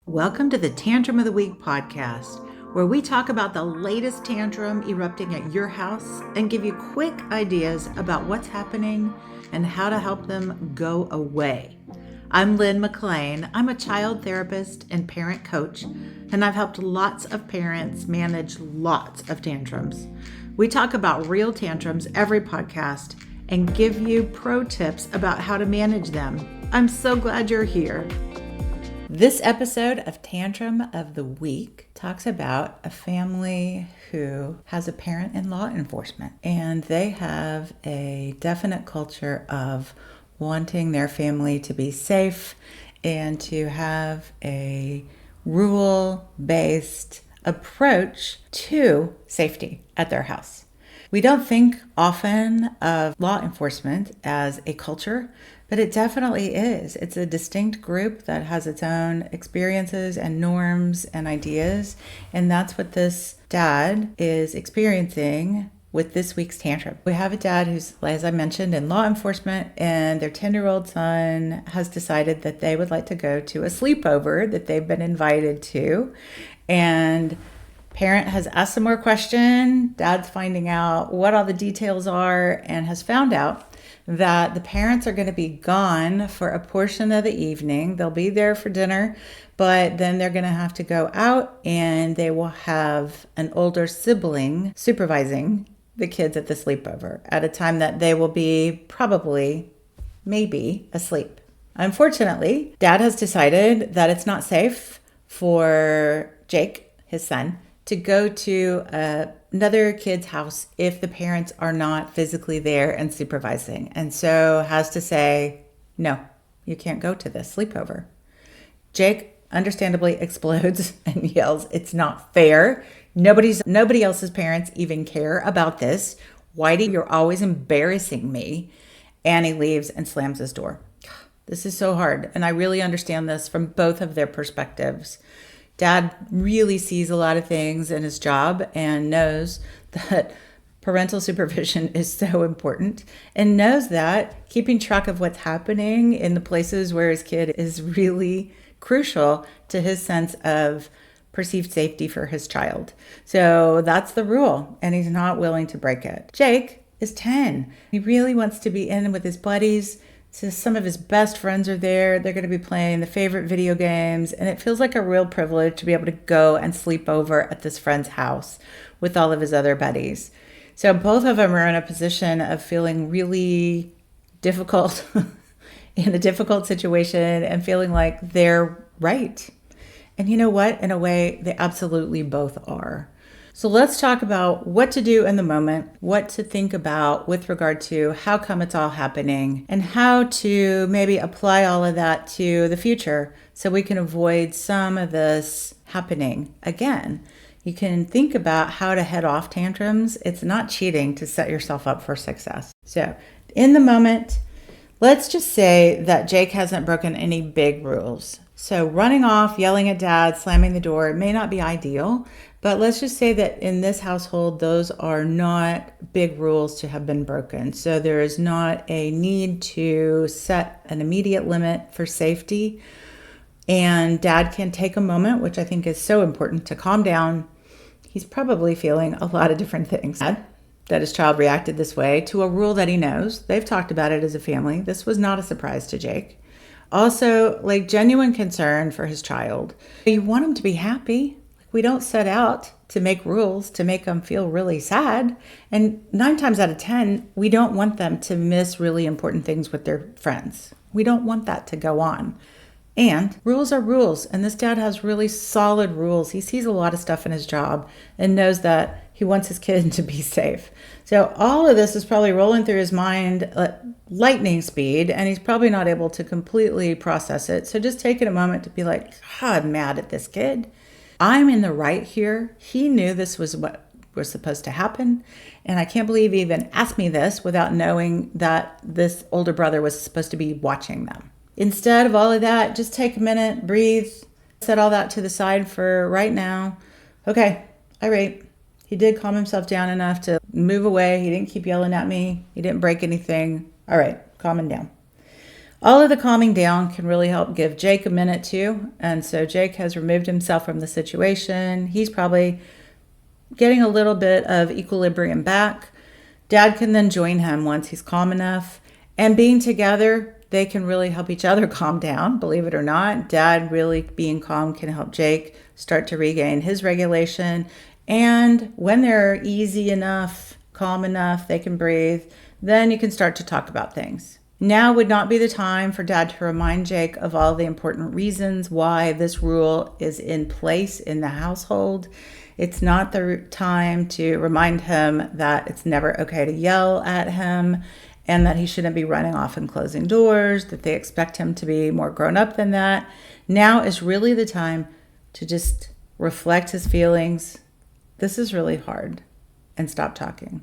Welcome to the Tantrum of the Week podcast, where we talk about the latest tantrum erupting at your house and give you quick ideas about what's happening and how to help them go away. I'm Lynn McLean. I'm a child therapist and parent coach, and I've helped lots of parents manage lots of tantrums. We talk about real tantrums every podcast and give you pro tips about how to manage them. I'm so glad you're here. This episode of Tantrum of the Week talks about a family who has a parent in law enforcement, and they have a definite culture of wanting their family to be safe and to have a rule-based approach to safety at their house. We don't think often of law enforcement as a culture, but it definitely is. It's a distinct group that has its own experiences and norms and ideas. And that's what this dad is experiencing with this week's tantrum. We have a dad who's, as I mentioned, in law enforcement, and their 10-year-old son has decided that they would like to go to a sleepover that they've been invited to. And parent has asked some more questions. Dad's finding out what all the details are and has found out that the parents are going to be gone for a portion of the evening. They'll be there for dinner, but then they're going to have to go out and they will have an older sibling supervising the kids at the sleepover at a time that they will be probably, maybe, asleep. Unfortunately, Dad has decided that it's not safe for Jake, his son, to go to another kid's house if the parents are not physically there and supervising. And so has to say, no, you can't go to this sleepover. Jake understandably explodes and yells, "It's not fair. Nobody else's parents even care about this. Whitey, you're always embarrassing me." And he leaves and slams his door. This is so hard. And I really understand this from both of their perspectives. Dad really sees a lot of things in his job and knows that parental supervision is so important and knows that keeping track of what's happening in the places where his kid is really crucial to his sense of perceived safety for his child. So that's the rule, and he's not willing to break it. Jake is 10. He really wants to be in with his buddies. So some of his best friends are there. They're going to be playing the favorite video games. And it feels like a real privilege to be able to go and sleep over at this friend's house with all of his other buddies. So both of them are in a position of feeling really difficult in a difficult situation and feeling like they're right. And you know what? In a way, they absolutely both are. So let's talk about what to do in the moment, what to think about with regard to how come it's all happening, and how to maybe apply all of that to the future so we can avoid some of this happening again. You can think about how to head off tantrums. It's not cheating to set yourself up for success. So in the moment, let's just say that Jake hasn't broken any big rules. So running off, yelling at dad, slamming the door, it may not be ideal, but let's just say that in this household, those are not big rules to have been broken. So there is not a need to set an immediate limit for safety. And dad can take a moment, which I think is so important, to calm down. He's probably feeling a lot of different things. That his child reacted this way to a rule that he knows. They've talked about it as a family. This was not a surprise to Jake. Also, like, genuine concern for his child. You want him to be happy. We don't set out to make rules to make them feel really sad. And 9 times out of 10, we don't want them to miss really important things with their friends. We don't want that to go on. And rules are rules. And this dad has really solid rules. He sees a lot of stuff in his job and knows that he wants his kid to be safe. So all of this is probably rolling through his mind at lightning speed, and he's probably not able to completely process it. So just taking a moment to be like, I'm mad at this kid. I'm in the right here. He knew this was what was supposed to happen. And I can't believe he even asked me this without knowing that this older brother was supposed to be watching them. Instead of all of that, just take a minute, breathe, set all that to the side for right now. Okay, all right. He did calm himself down enough to move away. He didn't keep yelling at me. He didn't break anything. All right, calming down. All of the calming down can really help give Jake a minute too. And so Jake has removed himself from the situation. He's probably getting a little bit of equilibrium back. Dad can then join him once he's calm enough. And being together, they can really help each other calm down, believe it or not. Dad really being calm can help Jake start to regain his regulation. And when they're easy enough, calm enough, they can breathe, then you can start to talk about things. Now would not be the time for Dad to remind Jake of all the important reasons why this rule is in place in the household. It's not the time to remind him that it's never okay to yell at him and that he shouldn't be running off and closing doors, that they expect him to be more grown up than that. Now is really the time to just reflect his feelings. This is really hard, and stop talking.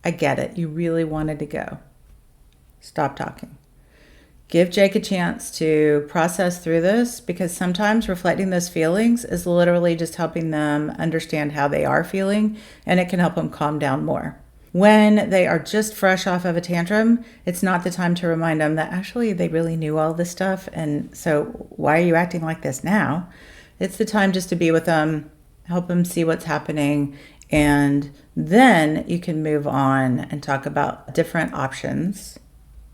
I get it. You really wanted to go. Stop talking. Give Jake a chance to process through this, because sometimes reflecting those feelings is literally just helping them understand how they are feeling, and it can help them calm down more. When they are just fresh off of a tantrum, it's not the time to remind them that actually they really knew all this stuff, and so why are you acting like this now? It's the time just to be with them, help them see what's happening, and then you can move on and talk about different options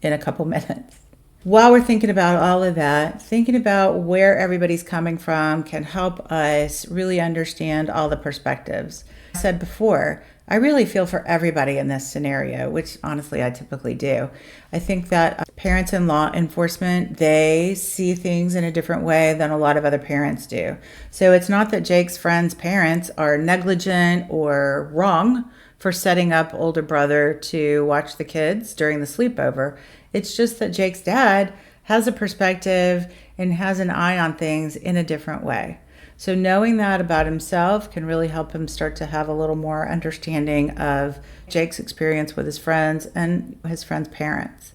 in a couple minutes. While we're thinking about all of that, thinking about where everybody's coming from can help us really understand all the perspectives. I said before, I really feel for everybody in this scenario, which honestly I typically do. I think that parents in law enforcement, they see things in a different way than a lot of other parents do. So it's not that Jake's friends' parents are negligent or wrong for setting up older brother to watch the kids during the sleepover. It's just that Jake's dad has a perspective and has an eye on things in a different way. So knowing that about himself can really help him start to have a little more understanding of Jake's experience with his friends and his friends' parents.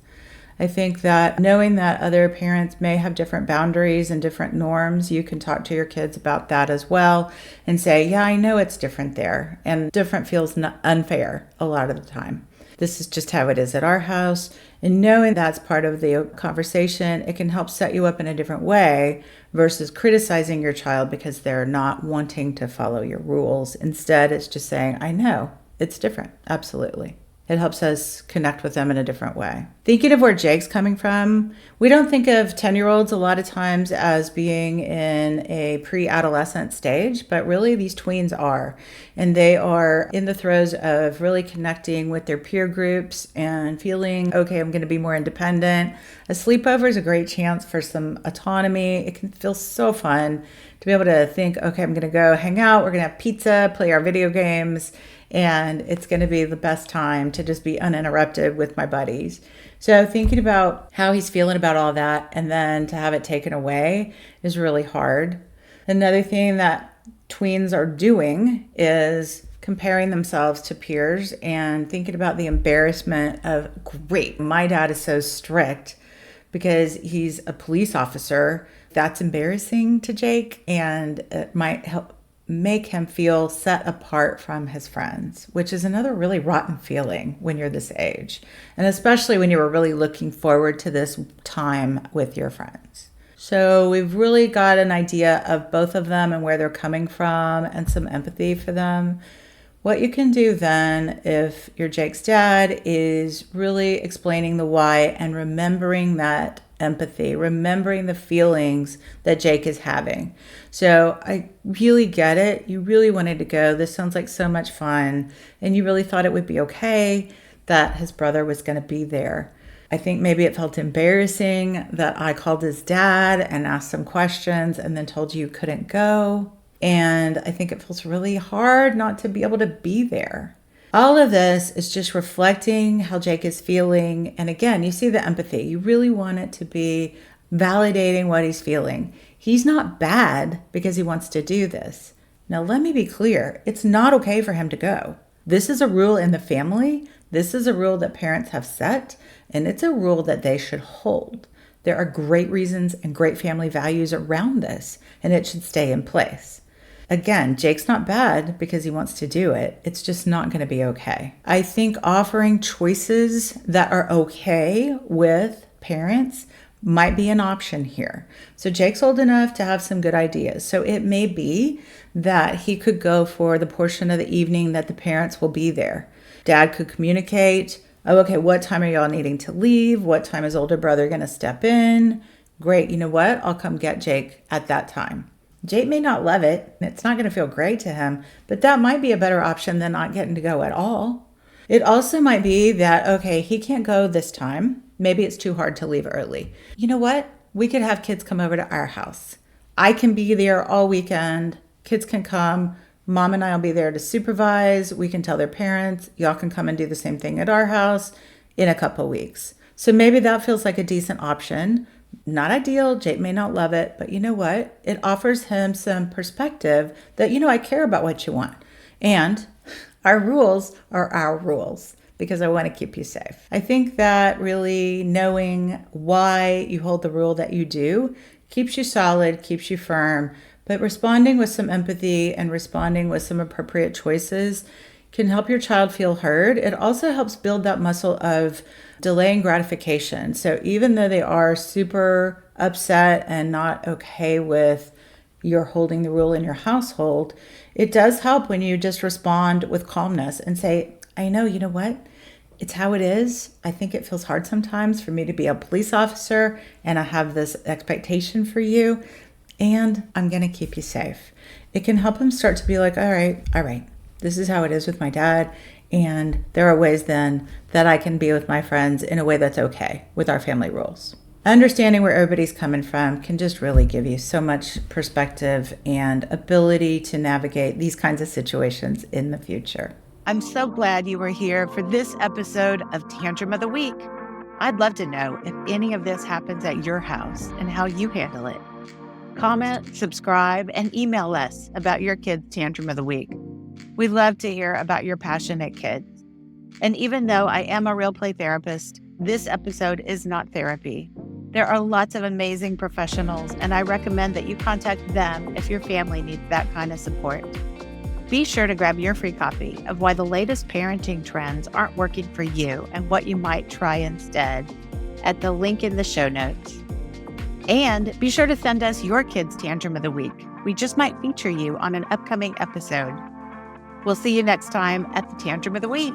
I think that knowing that other parents may have different boundaries and different norms, you can talk to your kids about that as well and say, yeah, I know it's different there. And different feels unfair a lot of the time. This is just how it is at our house. And knowing that's part of the conversation, it can help set you up in a different way versus criticizing your child because they're not wanting to follow your rules. Instead, it's just saying, I know, it's different. Absolutely. It helps us connect with them in a different way. Thinking of where Jake's coming from, we don't think of 10-year-olds a lot of times as being in a pre-adolescent stage, but really these tweens are. And they are in the throes of really connecting with their peer groups and feeling, okay, I'm going to be more independent. A sleepover is a great chance for some autonomy. It can feel so fun to be able to think, okay, I'm going to go hang out. We're going to have pizza, play our video games. And it's going to be the best time to just be uninterrupted with my buddies. So thinking about how he's feeling about all that and then to have it taken away is really hard. Another thing that tweens are doing is comparing themselves to peers and thinking about the embarrassment of, great, my dad is so strict because he's a police officer. That's embarrassing to Jake, and it might help make him feel set apart from his friends, which is another really rotten feeling when you're this age. And especially when you were really looking forward to this time with your friends. So we've really got an idea of both of them and where they're coming from and some empathy for them. What you can do then, if you're Jake's dad, is really explaining the why and remembering that empathy, remembering the feelings that Jake is having. So I really get it. You really wanted to go. This sounds like so much fun. And you really thought it would be okay that his brother was going to be there. I think maybe it felt embarrassing that I called his dad and asked some questions and then told you couldn't go. And I think it feels really hard not to be able to be there. All of this is just reflecting how Jake is feeling. And again, you see the empathy. You really want it to be validating what he's feeling. He's not bad because he wants to do this. Now, let me be clear. It's not okay for him to go. This is a rule in the family. This is a rule that parents have set, and it's a rule that they should hold. There are great reasons and great family values around this, and it should stay in place. Again, Jake's not bad because he wants to do it. It's just not going to be okay. I think offering choices that are okay with parents might be an option here. So Jake's old enough to have some good ideas. So it may be that he could go for the portion of the evening that the parents will be there. Dad could communicate, oh, okay, what time are y'all needing to leave? What time is older brother going to step in? Great, you know what? I'll come get Jake at that time. Jake may not love it. It's not going to feel great to him, but that might be a better option than not getting to go at all. It also might be that, okay, he can't go this time. Maybe it's too hard to leave early. You know what? We could have kids come over to our house. I can be there all weekend. Kids can come. Mom and I will be there to supervise. We can tell their parents, y'all can come and do the same thing at our house in a couple weeks. So maybe that feels like a decent option. Not ideal. Jake may not love it, but you know what? It offers him some perspective that, I care about what you want. And our rules are our rules because I want to keep you safe. I think that really knowing why you hold the rule that you do keeps you solid, keeps you firm, but responding with some empathy and responding with some appropriate choices can help your child feel heard. It also helps build that muscle of delaying gratification. So even though they are super upset and not okay with your holding the rule in your household, it does help when you just respond with calmness and say, I know, you know what? It's how it is. I think it feels hard sometimes for me to be a police officer and I have this expectation for you and I'm going to keep you safe. It can help him start to be like, all right. This is how it is with my dad. And there are ways then that I can be with my friends in a way that's okay with our family rules. Understanding where everybody's coming from can just really give you so much perspective and ability to navigate these kinds of situations in the future. I'm so glad you were here for this episode of Tantrum of the Week. I'd love to know if any of this happens at your house and how you handle it. Comment, subscribe, and email us about your kid's Tantrum of the Week. We love to hear about your passionate kids. And even though I am a real play therapist, this episode is not therapy. There are lots of amazing professionals, and I recommend that you contact them if your family needs that kind of support. Be sure to grab your free copy of Why the Latest Parenting Trends Aren't Working for You and What You Might Try Instead at the link in the show notes. And be sure to send us your kid's Tantrum of the Week. We just might feature you on an upcoming episode. We'll see you next time at the Tantrum of the Week.